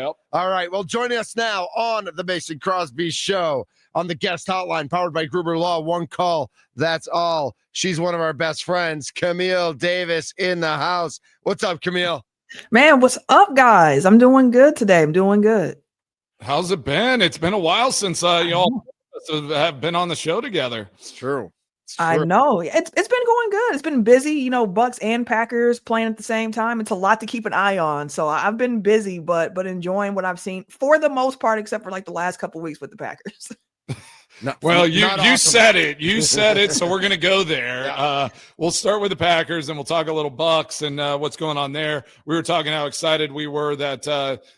Yep. All right. Well, joining us now on the Mason Crosby Show on the guest hotline powered by Gruber Law. One call. That's all. She's one of our best friends, Camille Davis, in the house. What's up, Camille? Man, what's up, guys? I'm doing good today. I'm doing good. How's it been? It's been a while since y'all have been on the show together. It's true. I know. It's been going good. It's been busy, Bucks and Packers playing at the same time. It's a lot to keep an eye on. So I've been busy, but enjoying what I've seen for the most part, except for like the last couple of weeks with the Packers. Well, you said it. You said it. So we're going to go there. Yeah. We'll start with the Packers and we'll talk a little Bucks and what's going on there. We were talking how excited we were that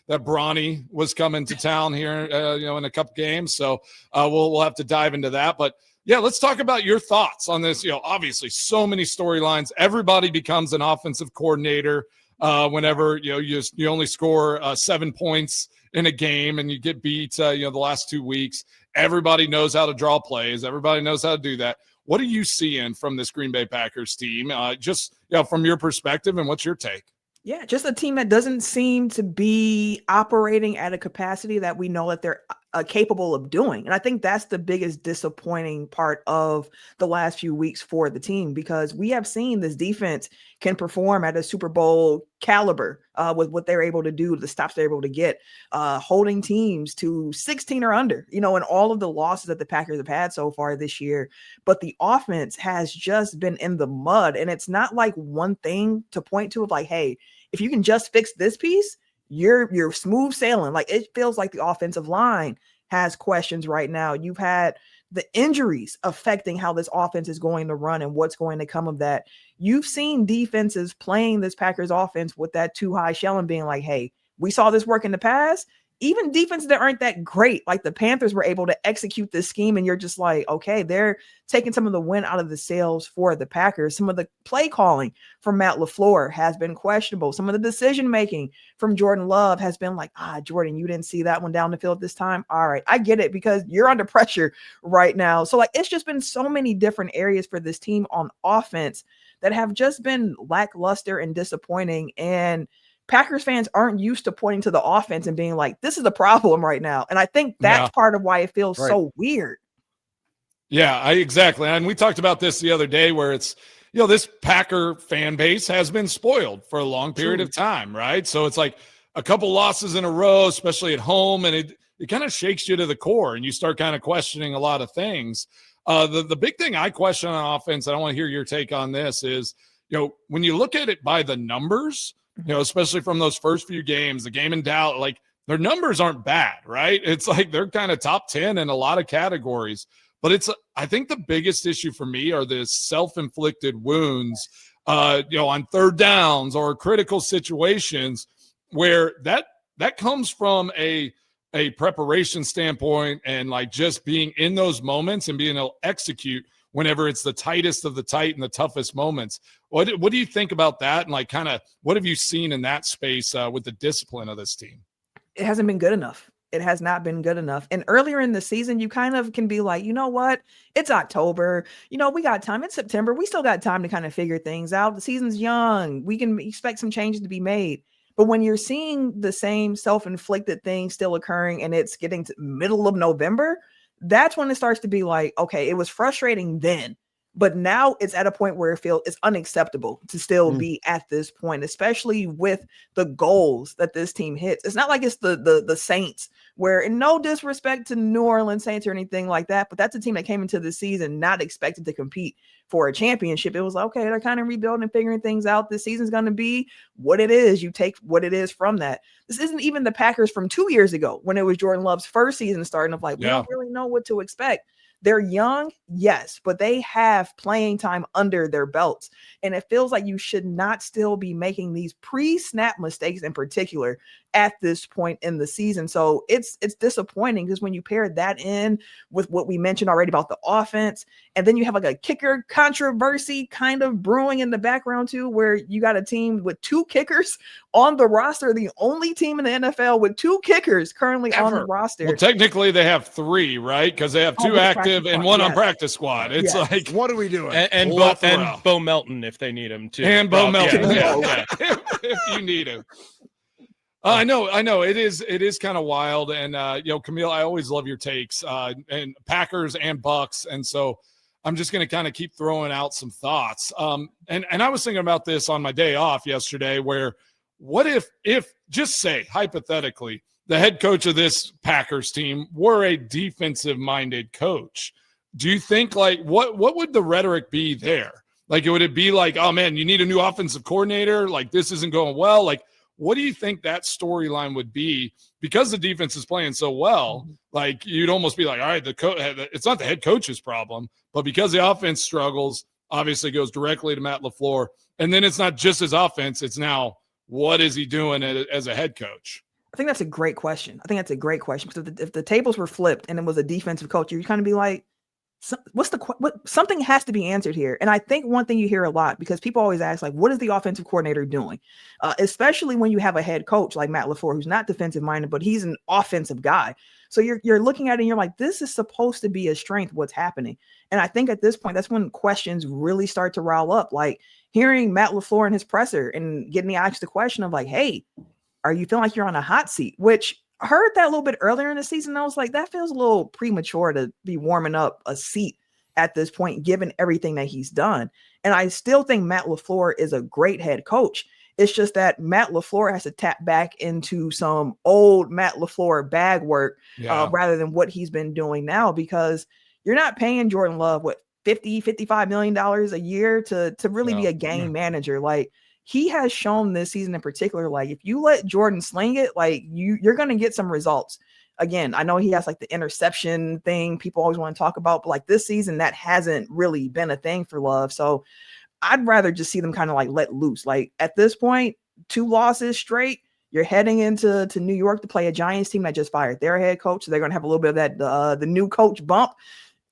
Bronny was coming to town here, in a couple games. So we'll have to dive into that. But yeah, let's talk about your thoughts on this. Obviously so many storylines. Everybody becomes an offensive coordinator whenever, you only score 7 points in a game and you get beat, the last 2 weeks. Everybody knows how to draw plays. Everybody knows how to do that. What are you seeing from this Green Bay Packers team? Just from your perspective, and what's your take? Yeah, just a team that doesn't seem to be operating at a capacity that we know that they're capable of doing. And I think that's the biggest disappointing part of the last few weeks for the team, because we have seen this defense can perform at a Super Bowl caliber with what they're able to do, the stops they're able to get, holding teams to 16 or under, in all of the losses that the Packers have had so far this year. But the offense has just been in the mud. And it's not like one thing to point to of like, hey, if you can just fix this piece, you're smooth sailing. Like, it feels like the offensive line has questions right now. You've had the injuries affecting how this offense is going to run and what's going to come of that. You've seen defenses playing this Packers offense with that too high shell and being like, hey, we saw this work in the past. Even defenses that aren't that great, like the Panthers, were able to execute this scheme. And you're just like, okay, they're taking some of the win out of the sails for the Packers. Some of the play calling from Matt LaFleur has been questionable. Some of the decision-making from Jordan Love has been like, Jordan, you didn't see that one down the field this time. All right, I get it, because you're under pressure right now. So it's just been so many different areas for this team on offense that have just been lackluster and disappointing. And Packers fans aren't used to pointing to the offense and being like, this is the problem right now. And I think that's part of why it feels so weird. Yeah, exactly. And we talked about this the other day where it's, this Packer fan base has been spoiled for a long period of time, right? So it's like a couple losses in a row, especially at home, and it kind of shakes you to the core and you start kind of questioning a lot of things. The big thing I question on offense, and I want to hear your take on this, is, when you look at it by the numbers, especially from those first few games, the game in Dallas, like their numbers aren't bad, right? It's like they're kind of top 10 in a lot of categories. But I think the biggest issue for me are the self-inflicted wounds, on third downs or critical situations where that comes from a preparation standpoint and like just being in those moments and being able to execute whenever it's the tightest of the tight and the toughest moments. What do you think about that? And like kind of what have you seen in that space with the discipline of this team? It hasn't been good enough. It has not been good enough. And earlier in the season, you kind of can be like, you know what? It's October. We got time. It's September. We still got time to kind of figure things out. The season's young. We can expect some changes to be made. But when you're seeing the same self-inflicted thing still occurring and it's getting to middle of November, that's when it starts to be like, okay, it was frustrating then, but now it's at a point where it feels it's unacceptable to still be at this point, especially with the goals that this team hits. It's not like it's the Saints, where, in no disrespect to New Orleans Saints or anything like that, but that's a team that came into the season not expected to compete for a championship. It was like, okay, they're kind of rebuilding and figuring things out. This season's going to be what it is. You take what it is from that. This isn't even the Packers from 2 years ago when it was Jordan Love's first season starting, of like, we don't really know what to expect. They're young, yes, but they have playing time under their belts. And it feels like you should not still be making these pre-snap mistakes in particular at this point in the season. So it's disappointing, because when you pair that in with what we mentioned already about the offense, and then you have like a kicker controversy kind of brewing in the background too, where you got a team with 2 kickers on the roster, the only team in the NFL with 2 kickers currently on the roster. Well, technically they have 3, right? Because they have 2 active and 1 on practice squad. It's like, what are we doing? And Bo Melton if they need him too. And Bo Melton, if you need him. I know. It is kind of wild. And, Camille, I always love your takes and Packers and Bucks. And so I'm just going to kind of keep throwing out some thoughts. And I was thinking about this on my day off yesterday, where what if just say hypothetically, the head coach of this Packers team were a defensive minded coach? Do you think what would the rhetoric be there? Would it be like, oh man, you need a new offensive coordinator? This isn't going well. What do you think that storyline would be? Because the defense is playing so well, you'd almost be like, all right, it's not the head coach's problem, but because the offense struggles, obviously goes directly to Matt LaFleur. And then it's not just his offense. It's now, what is he doing as a head coach? I think that's a great question. Because if the tables were flipped and it was a defensive coach, you'd kind of be like, something has to be answered here. And I think one thing you hear a lot, because people always ask, what is the offensive coordinator doing? Especially when you have a head coach like Matt LaFleur, who's not defensive minded, but he's an offensive guy. So you're looking at it and you're like, this is supposed to be a strength. What's happening? And I think at this point, that's when questions really start to rile up. Hearing Matt LaFleur in his presser and getting asked the question of hey, are you feeling like you're on a hot seat? Which I heard that a little bit earlier in the season. I was like, that feels a little premature to be warming up a seat at this point, given everything that he's done. And I still think Matt LaFleur is a great head coach. It's just that Matt LaFleur has to tap back into some old Matt LaFleur bag work rather than what he's been doing now, because you're not paying Jordan Love, $55 million a year to really be a game manager. He has shown this season in particular, if you let Jordan sling it, you're going to get some results. Again, I know he has the interception thing people always want to talk about, but this season that hasn't really been a thing for Love. So I'd rather just see them kind of let loose. At this point, 2 losses straight, you're heading into New York to play a Giants team that just fired their head coach. So they're going to have a little bit of that, the new coach bump.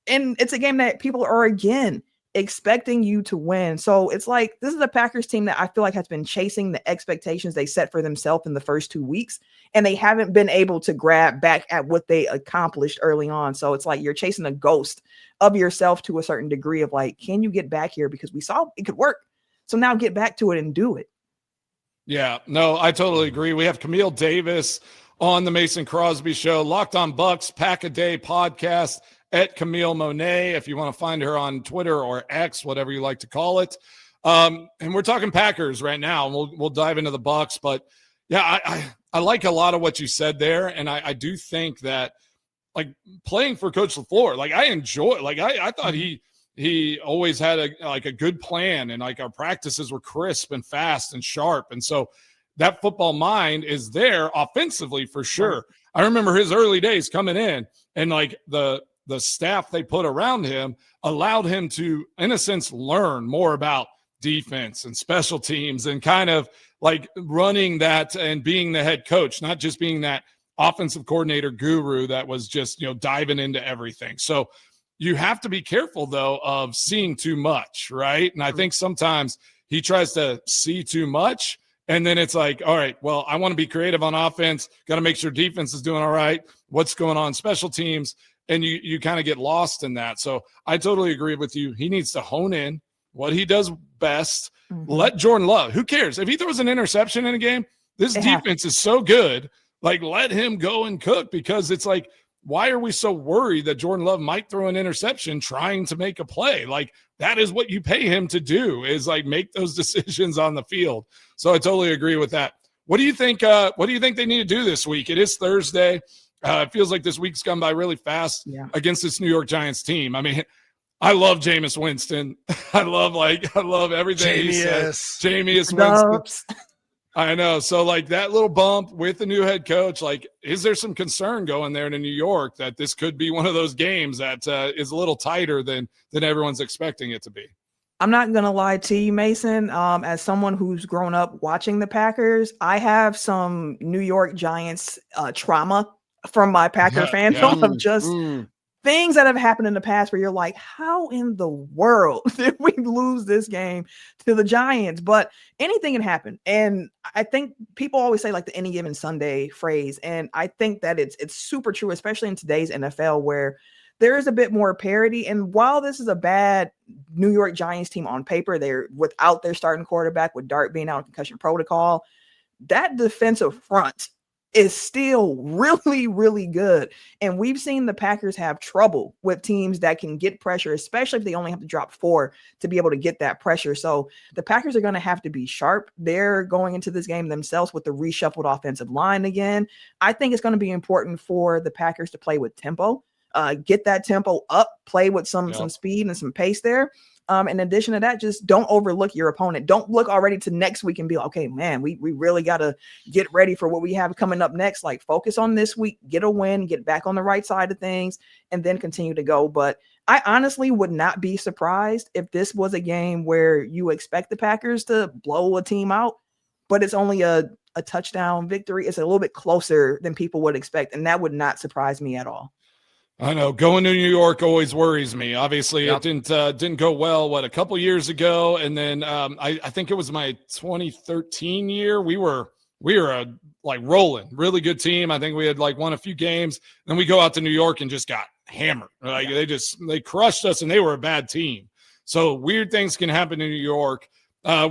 And it's a game that people are, again, expecting you to win. So it's this is a Packers team that I feel has been chasing the expectations they set for themselves in the first 2 weeks, and they haven't been able to grab back at what they accomplished early on. So it's you're chasing a ghost of yourself to a certain degree of can you get back here? Because we saw it could work. So now get back to it and do it. Yeah, no, I totally agree. We have Camille Davis on the Mason Crosby Show, Locked on Bucks, Pack a Day podcast, at Camille Monet, if you want to find her on Twitter or X, whatever you like to call it. And we're talking Packers right now. We'll dive into the Bucks, but yeah, I like a lot of what you said there, and I do think that playing for Coach LaFleur, I enjoy. I thought he always had a good plan, and our practices were crisp and fast and sharp, and so that football mind is there offensively for sure. I remember his early days coming in, and the staff they put around him allowed him to, in a sense, learn more about defense and special teams and kind of running that and being the head coach, not just being that offensive coordinator guru that was just, diving into everything. So you have to be careful, though, of seeing too much, right? And I think sometimes he tries to see too much, and then it's all right, well, I want to be creative on offense, got to make sure defense is doing all right, what's going on special teams, and you kind of get lost in that. So I totally agree with you. He needs to hone in what he does best. Let Jordan Love, who cares? If he throws an interception in a game, this defense is so good. Let him go and cook, because it's why are we so worried that Jordan Love might throw an interception trying to make a play? That is what you pay him to do, is make those decisions on the field. So I totally agree with that. What do you think? What do you think they need to do this week? It is Thursday. It feels like this week's gone by really fast against this New York Giants team. I mean, I love Jameis Winston. I love everything he says. Jameis Winston. I know. So that little bump with the new head coach, is there some concern going there to New York that this could be one of those games that is a little tighter than everyone's expecting it to be? I'm not going to lie to you, Mason. As someone who's grown up watching the Packers, I have some New York Giants trauma from my Packer fandom of just things that have happened in the past where you're like, how in the world did we lose this game to the Giants? But anything can happen. And I think people always say the any given Sunday phrase. And I think that it's super true, especially in today's NFL, where there is a bit more parity. And while this is a bad New York Giants team on paper, they're without their starting quarterback, with Dart being out in concussion protocol, that defensive front is still really, really good. And we've seen the Packers have trouble with teams that can get pressure, especially if they only have to drop 4 to be able to get that pressure. So the Packers are going to have to be sharp. They're going into this game themselves with the reshuffled offensive line again. I think it's going to be important for the Packers to play with tempo, get that tempo up, play with some speed and some pace there. In addition to that, just don't overlook your opponent. Don't look already to next week and be like, okay, man, we really got to get ready for what we have coming up next. Like, focus on this week, get a win, get back on the right side of things, and then continue to go. But I honestly would not be surprised if this was a game where you expect the Packers to blow a team out, but it's only a touchdown victory. It's a little bit closer than people would expect, and that would not surprise me at all. I know going to New York always worries me. Obviously, it didn't go well, a couple years ago. And then I think it was my 2013 year. We were like rolling, really good team. I think we had like won a few games. Then we go out to New York and just got hammered. Like they crushed us, and they were a bad team. So weird things can happen in New York.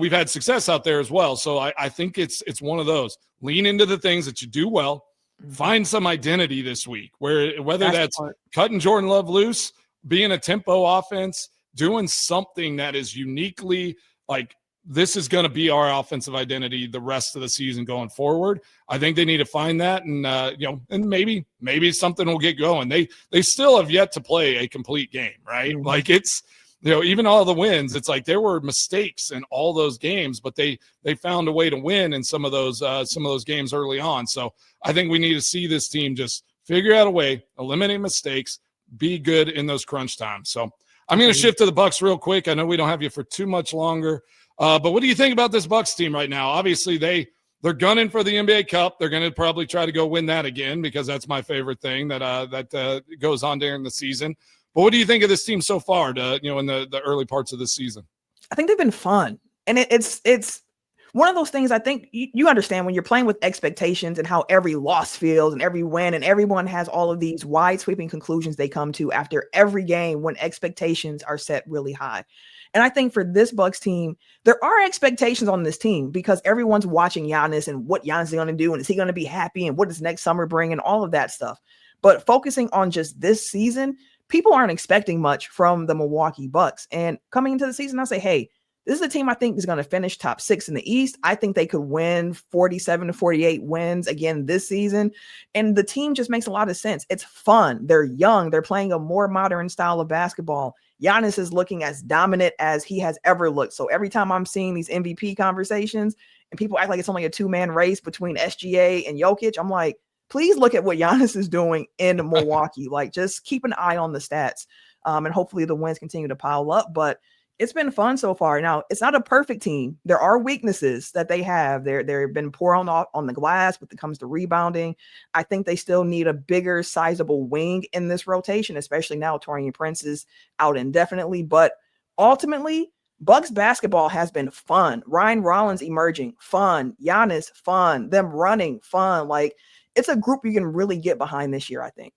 We've had success out there as well. So I think it's one of those. Lean into the things that you do well. Find some identity this week, whether that's cutting Jordan Love loose, being a tempo offense, doing something that is uniquely like this is going to be our offensive identity the rest of the season going forward. I think they need to find that, and and maybe something will get going. They still have yet to play a complete game, right? Mm-hmm. Like it's. Even all the wins, it's like there were mistakes in all those games, but they found a way to win in some of those games early on. So I think we need to see this team just figure out a way, eliminate mistakes, be good in those crunch times. So I'm going to shift to the Bucs real quick. I know we don't have you for too much longer, but what do you think about this Bucs team right now? Obviously, they're gunning for the NBA Cup. They're going to probably try to go win that again because that's my favorite thing that goes on during the season. But what do you think of this team so far, in the early parts of the season? I think they've been fun. And it's one of those things I think you understand when you're playing with expectations and how every loss feels and every win, and everyone has all of these wide sweeping conclusions they come to after every game when expectations are set really high. And I think for this Bucs team, there are expectations on this team because everyone's watching Giannis and what Giannis is going to do. And is he going to be happy? And what does next summer bring? And all of that stuff. But focusing on just this season, people aren't expecting much from the Milwaukee Bucks. And coming into the season, I say, hey, this is a team I think is going to finish top 6 in the East. I think they could win 47 to 48 wins again this season. And the team just makes a lot of sense. It's fun. They're young. They're playing a more modern style of basketball. Giannis is looking as dominant as he has ever looked. So every time I'm seeing these MVP conversations and people act like it's only a 2-man race between SGA and Jokic, I'm like, please look at what Giannis is doing in Milwaukee. Like, just keep an eye on the stats, and hopefully the wins continue to pile up. But it's been fun so far. Now, it's not a perfect team. There are weaknesses that they have. They've been poor on the glass when it comes to rebounding. I think they still need a bigger, sizable wing in this rotation, especially now Taurean Prince is out indefinitely. But ultimately, Bucks basketball has been fun. Ryan Rollins emerging, fun. Giannis, fun. Them running, fun. Like, it's a group you can really get behind this year, I think.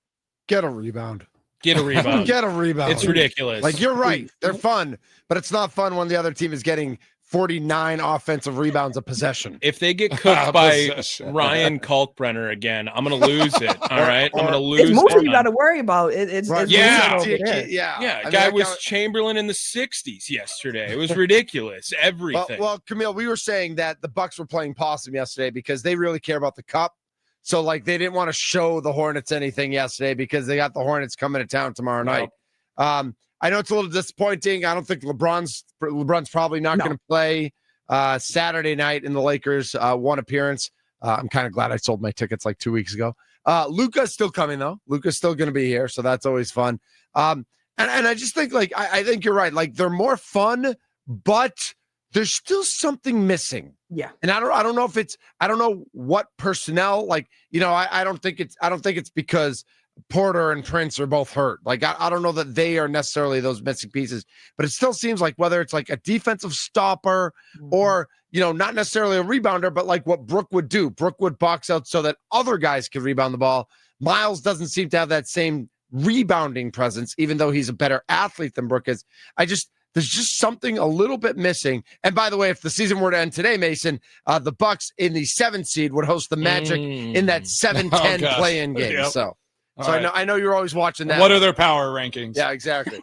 Get a rebound. Get a rebound. Get a rebound. It's ridiculous. Like, you're right. They're fun, but it's not fun when the other team is getting 49 offensive rebounds a possession. If they get cooked by Ryan Kalkbrenner again, I'm going to lose it. All right? I'm going to lose it. It's Moody you got to worry about. It's right. Yeah. Guy was Chamberlain in the 60s yesterday. It was ridiculous. Everything. Well, Camille, we were saying that the Bucks were playing possum yesterday because they really care about the cup. So, like, they didn't want to show the Hornets anything yesterday because they got the Hornets coming to town tomorrow night. I know it's a little disappointing. I don't think LeBron's probably not going to play Saturday night in the Lakers one appearance. I'm kind of glad I sold my tickets like 2 weeks ago. Luka's still coming, though. Luka's still going to be here, so that's always fun. And I just think, like, I think you're right. Like, they're more fun, but there's still something missing. Yeah. And I don't know what personnel, like, I don't think it's because Porter and Prince are both hurt. Like, I don't know that they are necessarily those missing pieces, but it still seems like whether it's like a defensive stopper or, not necessarily a rebounder, but like what Brook would do. Brook would box out so that other guys could rebound the ball. Miles doesn't seem to have that same rebounding presence, even though he's a better athlete than Brook is. There's just something a little bit missing. And by the way, if the season were to end today, Mason, the Bucks in the 7th seed would host the Magic in that 7-10 play-in game. Yep. So right. I know you're always watching that. What are their power rankings? Yeah, exactly.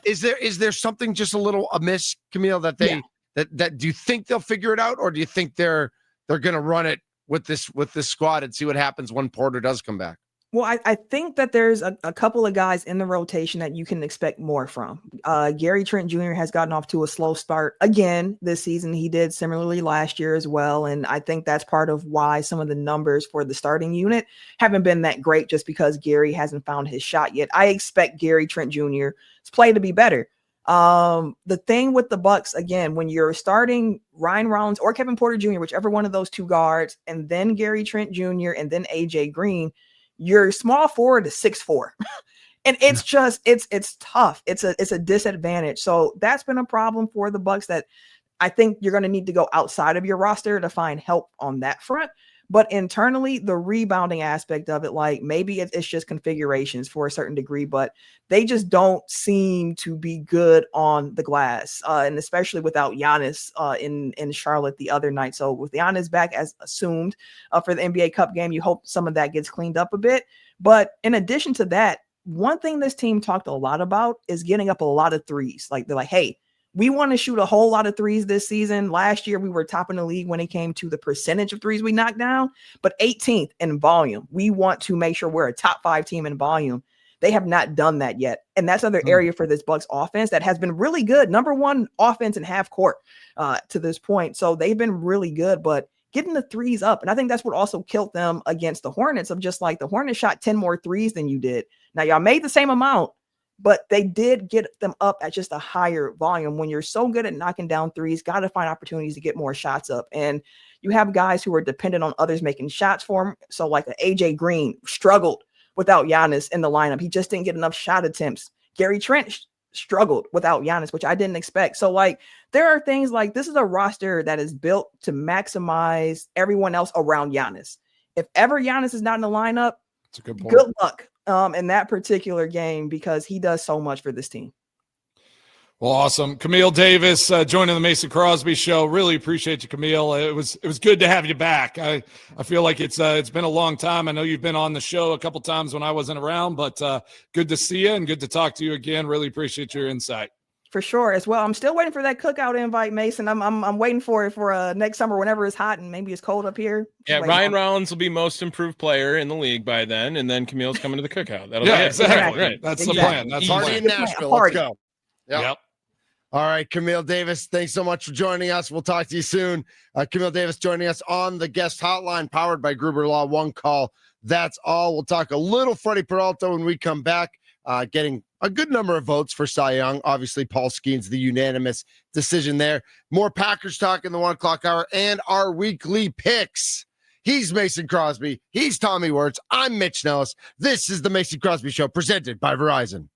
Is there something just a little amiss, Camille, that they that do you think they'll figure it out, or do you think they're going to run it with this squad and see what happens when Porter does come back? Well, I think that there's a couple of guys in the rotation that you can expect more from. Gary Trent Jr. has gotten off to a slow start again this season. He did similarly last year as well. And I think that's part of why some of the numbers for the starting unit haven't been that great, just because Gary hasn't found his shot yet. I expect Gary Trent Jr.'s play to be better. The thing with the Bucks, again, when you're starting Ryan Rollins or Kevin Porter Jr., whichever one of those two guards, and then Gary Trent Jr. and then AJ Green, your small forward is 6'4". And it's just, it's tough. It's a disadvantage. So that's been a problem for the Bucks that I think you're going to need to go outside of your roster to find help on that front. But internally, the rebounding aspect of it, like maybe it's just configurations for a certain degree, but they just don't seem to be good on the glass. And especially without Giannis in Charlotte the other night. So with Giannis back as assumed for the NBA Cup game, you hope some of that gets cleaned up a bit. But in addition to that, one thing this team talked a lot about is getting up a lot of threes. Like they're like, hey, we want to shoot a whole lot of threes this season. Last year, we were top in the league when it came to the percentage of threes we knocked down, but 18th in volume. We want to make sure we're a top 5 team in volume. They have not done that yet. And that's another area for this Bucks offense that has been really good. Number 1 offense in half court to this point. So they've been really good, but getting the threes up. And I think that's what also killed them against the Hornets, of just like the Hornets shot 10 more threes than you did. Now y'all made the same amount, but they did get them up at just a higher volume. When you're so good at knocking down threes, got to find opportunities to get more shots up. And you have guys who are dependent on others making shots for them. So like AJ Green struggled without Giannis in the lineup. He just didn't get enough shot attempts. Gary Trent struggled without Giannis, which I didn't expect. So like there are things like this is a roster that is built to maximize everyone else around Giannis. If ever Giannis is not in the lineup, that's a good point. Good luck in that particular game, because he does so much for this team. Well, awesome. Camille Davis joining the Mason Crosby show. Really appreciate you, Camille. It was good to have you back. I feel like it's been a long time. I know you've been on the show a couple times when I wasn't around, but good to see you and good to talk to you again. Really appreciate your insight. For sure, as well. I'm still waiting for that cookout invite, Mason. I'm waiting for it for next summer, whenever it's hot and maybe it's cold up here. Yeah, Ryan Rollins will be most improved player in the league by then, and then Camille's coming to the cookout. That'll yeah, be exactly. Right. That's the plan. That's party the in plan. Nashville. Let's go. Yep. All right, Camille Davis, thanks so much for joining us. We'll talk to you soon. Camille Davis joining us on the guest hotline, powered by Gruber Law. One call. That's all. We'll talk a little Freddie Peralta when we come back, getting a good number of votes for Cy Young. Obviously, Paul Skeens, the unanimous decision there. More Packers talk in the 1 o'clock hour and our weekly picks. He's Mason Crosby. He's Tommy Wirtz. I'm Mitch Nellis. This is the Mason Crosby Show, presented by Verizon.